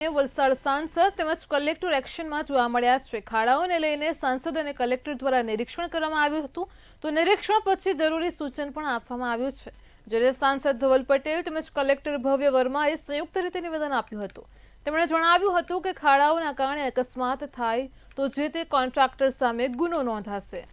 વલસાડ સાંસદ તેમજ કલેક્ટર એક્શનમાં જોવા મળ્યા છે। ખાડાઓને લઈને સાંસદ અને કલેક્ટર દ્વારા નિરીક્ષણ કરવામાં આવ્યું હતું, તો નિરીક્ષણ પછી જરૂરી સૂચન પણ આપવામાં આવ્યું છે। જ્યારે સાંસદ ધવલ પટેલ તેમજ કલેક્ટર ભવ્ય વર્માએ સંયુક્ત રીતે નિવેદન આપ્યું હતું। તેમણે જણાવ્યું હતું કે ખાડાઓના કારણે અકસ્માત થાય તો જે તે કોન્ટ્રાક્ટર સામે ગુનો નોંધાશે।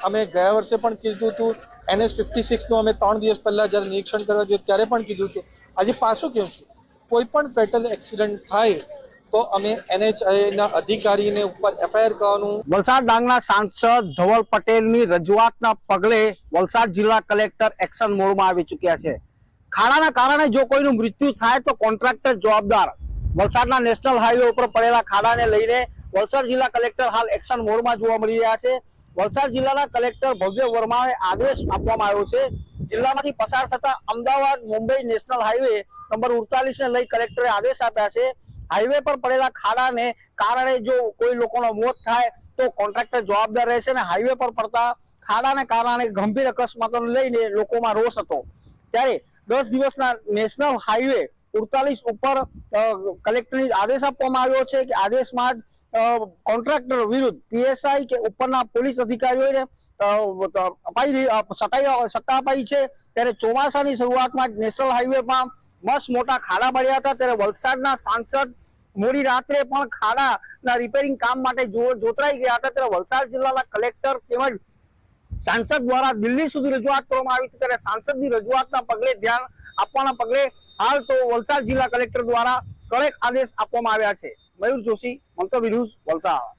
અમે ગયા વર્ષે પણ કીધું હતું NH56 નું અમે 3 દિવસ પહેલા જ્યારે નિરીક્ષણ કરવા ગયો ત્યારે પણ કીધું હતું। આજે પાછું કહું છું, કોઈ પણ ફેટલ એક્સિડન્ટ થાય તો અમે NHAI ના અધિકારીને ઉપર FIR કરવાનું। વલસાડ ડાંગના સાંસદ ધવલ પટેલની રજૂઆતના પગલે વલસાડ જિલ્લા કલેક્ટર એક્શન મોડમાં આવી ચૂક્યા છે। ખાડાના કારણે જો કોઈનું મૃત્યુ થાય તો કોન્ટ્રાક્ટર જવાબદાર। વલસાડના નેશનલ હાઈવે ઉપર પડેલા ખાડાને લઈને વલસાડ જિલ્લા કલેક્ટર હાલ એક્શન મોડમાં જોવા મળી રહ્યા છે। વલસાડ જિલ્લાના કલેક્ટર ભવ્ય વર્માએ આદેશ આપવામાં આવ્યો છે। જિલ્લામાંથી પસાર થતા Ahmedabad Mumbai national highway number 48 ને લઈ કલેક્ટરે આદેશ આપ્યા છે। હાઈવે પર પડેલા ખાડાને કારણે જો કોઈ લોકોનો મોત થાય તો કોન્ટ્રાક્ટર જવાબદાર રહેશે અને હાઈવે પર પડતા ખાડાને કારણે ગંભીર અકસ્માતોને લઈને લોકોમાં રોષ હતો। ત્યારે 10 દિવસના નેશનલ હાઈવે 48 ઉપર કલેક્ટરને આદેશ આપવામાં આવ્યો છે કે આદેશમાં કોન્ટ્રાક્ટર વિરુદ્ધ PSI કે ઉપરના પોલીસ અધિકારીઓને સત્તા અપાઈ છે। ત્યારે ચોમાસાની શરૂઆતમાં નેશનલ હાઈવેમાં મસ્ત મોટા ખાડા પડ્યા હતા। ત્યારે વલસાડના સાંસદ મોડી રાત્રે પણ ખાડાના રિપેરિંગ કામ માટે જોતરાઈ ગયા હતા। ત્યારે વલસાડ જિલ્લાના કલેક્ટર તેમજ સાંસદ દ્વારા દિલ્હી સુધી રજૂઆત કરવામાં આવી હતી। ત્યારે સાંસદની રજૂઆતના પગલે ધ્યાન આપવાના પગલે હાલ તો વલસાડ જિલ્લા કલેક્ટર દ્વારા કડક આદેશ આપવામાં આવ્યા છે। મયુર જોશી, મંતવ્ય ન્યૂઝ, વલસાડ।